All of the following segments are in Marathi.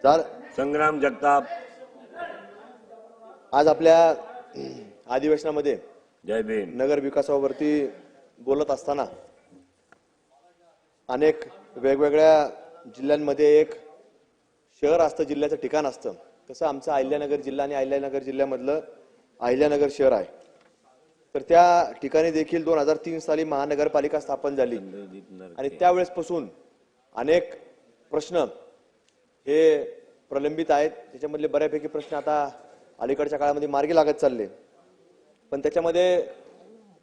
संग्राम जगताप आज आपल्या अधिवेशनामध्ये जय भीम नगर विकासावरती बोलत असताना अनेक वेगवेगळ्या जिल्ह्यांमध्ये एक शहर असतं, जिल्ह्याचं ठिकाण असतं. तसं आमचं अहिल्यानगर जिल्हा आणि अहिल्यानगर जिल्ह्यामधलं अहिल्यानगर शहर आहे. तर त्या ठिकाणी देखील 2003 साली महानगरपालिका स्थापन झाली आणि त्यावेळेसपासून अनेक प्रश्न हे प्रलंबित आहेत. त्याच्यामधले बऱ्यापैकी प्रश्न आता अलीकडच्या काळामध्ये मार्गी लागत चालले. पण त्याच्यामध्ये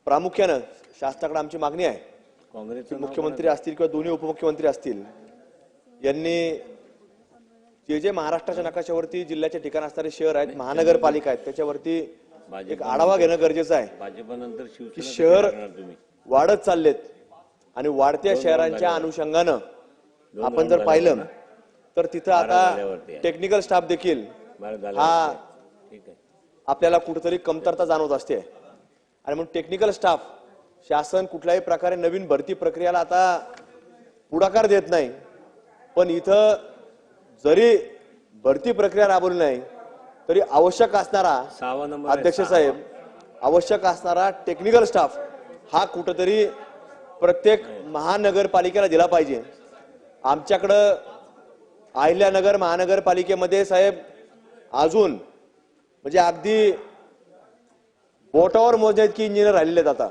प्रामुख्यानं शासनाकडे आमची मागणी आहे, काँग्रेसचे मुख्यमंत्री असतील किंवा दोन्ही उपमुख्यमंत्री असतील, यांनी जे महाराष्ट्राच्या नकाशावरती जिल्ह्याचे ठिकाण असणारे शहर आहेत, महानगरपालिका आहेत, त्याच्यावरती एक आढावा घेणं गरजेचं आहे. भाजपनंतर की शहर वाढत चाललेत आणि वाढत्या शहरांच्या अनुषंगानं आपण जर पाहिलं तर तिथं आता टेक्निकल स्टाफ देखील हा आपल्याला कुठेतरी कमतरता जाणवत असते. आणि म्हणून टेक्निकल स्टाफ शासन कुठल्याही प्रकारे नवीन भरती प्रक्रियाला आता पुढाकार देत नाही. पण इथं जरी भरती प्रक्रिया राबवली नाही तरी आवश्यक असणारा अध्यक्ष साहेब आवश्यक असणारा टेक्निकल स्टाफ हा कुठेतरी प्रत्येक महानगरपालिकेला दिला पाहिजे. आमच्याकडं अहिल्यानगर महानगरपालिकेमध्ये साहेब अजून म्हणजे अगदी बोटावर मोजण्यात की इंजिनियर राहिलेले आहेत आता.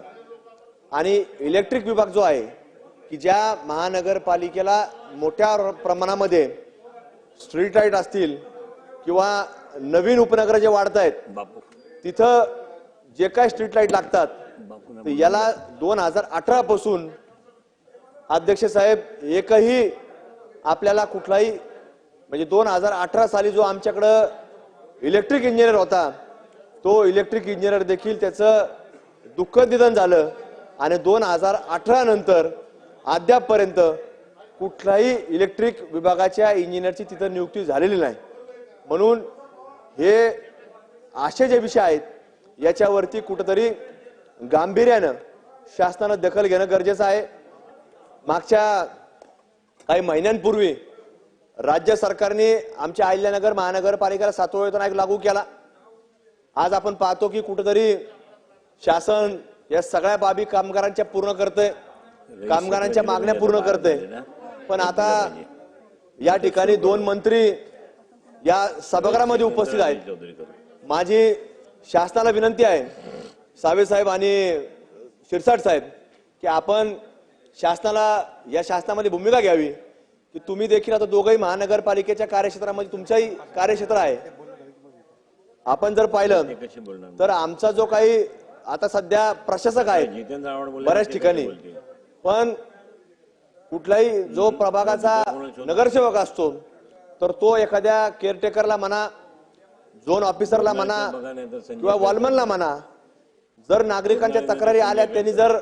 आणि इलेक्ट्रिक विभाग जो आहे की ज्या महानगरपालिकेला मोठ्या प्रमाणामध्ये स्ट्रीट लाईट असतील किंवा नवीन उपनगर जे वाढत आहेत तिथं जे काय स्ट्रीट लाईट लागतात याला 2018 पासून अध्यक्ष साहेब एकही आपल्याला कुठलाही म्हणजे 2018 साली जो आमच्याकडं इलेक्ट्रिक इंजिनियर होता तो इलेक्ट्रिक इंजिनियर देखील त्याचं दुःखद निधन झालं. आणि 2018 नंतर अद्यापपर्यंत कुठल्याही इलेक्ट्रिक विभागाच्या इंजिनियरची तिथं नियुक्ती झालेली नाही. म्हणून हे असे जे विषय आहेत याच्यावरती कुठेतरी गांभीर्यानं शासनानं दखल घेणं गरजेचं आहे. मागच्या काही महिन्यांपूर्वी राज्य सरकारने आमच्या अहिल्यानगर महानगरपालिकेला 7वा वेतन आयोग लागू केला. आज आपण पाहतो की कुठेतरी शासन या सगळ्या बाबी कामगारांच्या पूर्ण करतंय, कामगारांच्या मागण्या पूर्ण करतंय. पण आता या ठिकाणी 2 मंत्री या सभागृहामध्ये उपस्थित आहेत. माझी शासनाला विनंती आहे, सावे साहेब आणि शिरसाट साहेब, की आपण शासनाला या शासनामध्ये भूमिका घ्यावी की तुम्ही देखील आता दोघंही महानगरपालिकेच्या कार्यक्षेत्रामध्ये तुमचंही कार्यक्षेत्र आहे. आपण जर पाहिलं तर आमचा जो काही आता सध्या प्रशासक आहे बऱ्याच ठिकाणी, पण कुठलाही जो प्रभागाचा नगरसेवक असतो तर तो एखाद्या केअरटेकरला म्हणा, झोन ऑफिसरला म्हणा किंवा वॉलमनला म्हणा, जर नागरिकांच्या तक्रारी आल्या त्यांनी जर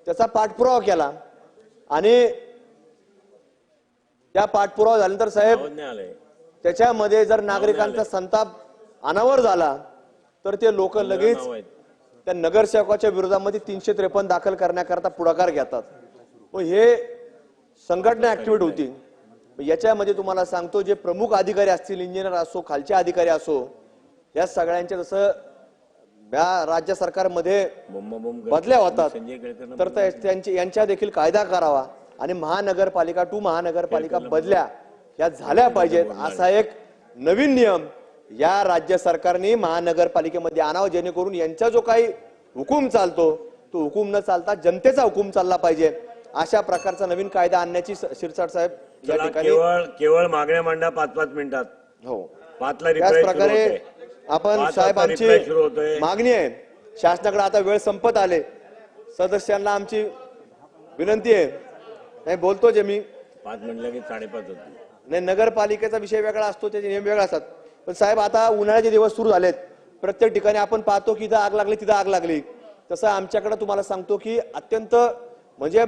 त्याचा पाठपुरावा केला आणि त्या पाठपुरावा झाल्यानंतर साहेब त्याच्यामध्ये जर नागरिकांचा संताप अनावर झाला तर ते लोक लगेच त्या नगरसेवकाच्या विरोधामध्ये 353 दाखल करण्याकरता पुढाकार घेतात. मग हे संघटना ऍक्टिव्हेट होती. याच्यामध्ये तुम्हाला सांगतो, जे प्रमुख अधिकारी असतील, इंजिनियर असो, खालचे अधिकारी असो, या सगळ्यांच्या जसं या राज्य सरकारमध्ये बदल्या होतात तर यांच्या देखील कायदा करावा आणि महानगरपालिका टू महानगरपालिका बदल्या या झाल्या पाहिजेत असा एक नवीन नियम या राज्य सरकारने महानगरपालिकेमध्ये आणावा, जेणेकरून यांचा जो काही हुकूम चालतो तो हुकूम न चालता जनतेचा हुकूम चालला पाहिजे. अशा प्रकारचा नवीन कायदा आणण्याची शिरसाट साहेब या ठिकाणी केवळ मागण्या मांडा 5-5 मिनिटात. हो, 5ला त्याच प्रकारे आपण साहेब आमची मागणी आहे शासनाकडे. आता वेळ संपत आले. सदस्यांना आमची विनंती आहे, नाही बोलतो जे मी 5 म्हणलं की 5:30 होते. नाही, नगरपालिकेचा विषय वेगळा असतो, त्याचे नियम वेगळे असतात. पण साहेब आता उन्हाळ्याचे दिवस सुरू झालेत. प्रत्येक ठिकाणी आपण पाहतो की इथं आग लागली, तिथं आग लागली. तसं आमच्याकडे तुम्हाला सांगतो की अत्यंत म्हणजे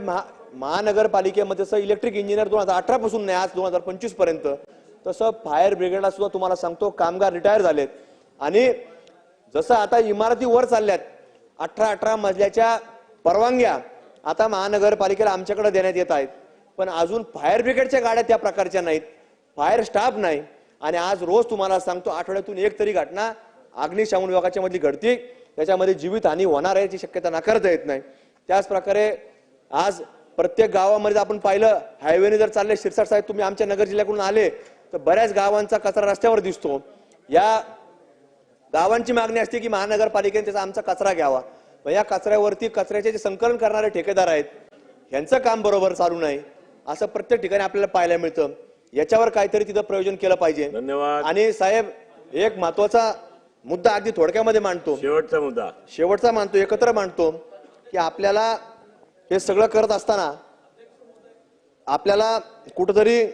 महानगरपालिकेमध्ये जसं इलेक्ट्रिक इंजिनियर 2018 पासून नाही, आज 2025 पर्यंत, तसं फायर ब्रिगेडला सुद्धा तुम्हाला सांगतो कामगार रिटायर झालेत. आणि जसं आता इमारती वर चालल्यात 18 मजल्याच्या परवानग्या आता महानगरपालिकेला आमच्याकडे देण्यात येत आहेत. पण अजून फायर ब्रिगेडच्या गाड्या त्या प्रकारच्या नाहीत, फायर स्टाफ नाही. आणि आज रोज तुम्हाला सांगतो आठवड्यातून एक तरी घटना अग्निशमन विभागाच्या मधली घडती, त्याच्यामध्ये जीवितहानी होणार आहे याची शक्यता नाकारता येत नाही. त्याच प्रकारे आज प्रत्येक गावामध्ये आपण पाहिलं, हायवेने जर चालले, शिरसाट साहेब तुम्ही आमच्या नगर जिल्ह्याकडून आले तर बऱ्याच गावांचा कचरा रस्त्यावर दिसतो. या गावांची मागणी असते की महानगरपालिकेने त्याचा आमचा कचरा घ्यावा. पण या कचऱ्यावरती कचऱ्याचे जे संकलन करणारे ठेकेदार आहेत यांचं काम बरोबर चालू नाही, असं प्रत्येक ठिकाणी आपल्याला पाहायला मिळतं. याच्यावर काहीतरी तिथं प्रयोजन केलं पाहिजे. धन्यवाद. आणि साहेब एक महत्वाचा मुद्दा अगदी थोडक्यामध्ये मांडतो, शेवटचा मानतो, एकत्र मांडतो की आपल्याला हे सगळं करत असताना आपल्याला कुठंतरी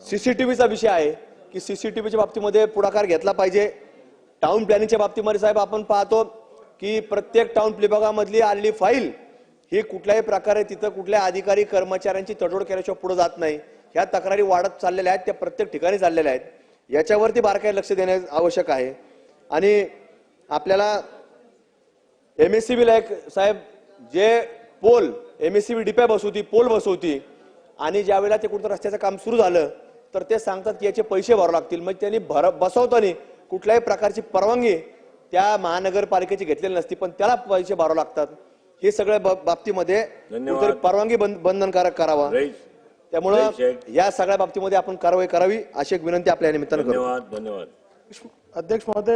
सीसीटीव्हीचा विषय आहे की सीसीटीव्हीच्या बाबतीमध्ये पुढाकार घेतला पाहिजे. टाउन प्लॅनिंगच्या बाबतीमध्ये साहेब आपण पाहतो की प्रत्येक टाउन विभागामधली आलेली फाईल ही कुठल्याही प्रकारे तिथं कुठल्या अधिकारी कर्मचाऱ्यांची तडजोड केल्याशिवाय पुढे जात नाही. ह्या तक्रारी वाढत चाललेल्या आहेत, त्या प्रत्येक ठिकाणी चाललेल्या आहेत. याच्यावरती बारकाईने लक्ष देणे आवश्यक आहे. आणि आपल्याला MSCB ला एक साहेब जे पोल MSCB डिप्या बसवती, पोल बसवती आणि ज्यावेळेला ते कुठं रस्त्याचं काम सुरू झालं तर ते सांगतात की याचे पैसे भरावे लागतील. मग त्यांनी बसवताना कुठल्याही प्रकारची परवानगी त्या महानगरपालिकेची घेतलेली नसती, पण त्याला पैसे भरावे लागतात. हे सगळ्या बाबतीमध्ये कुठेतरी परवानगी बंधनकारक करावा. त्यामुळं या सगळ्या बाबतीमध्ये आपण कारवाई करावी अशी एक विनंती आपल्या निमित्तानं करतो. धन्यवाद. अध्यक्ष महोदय,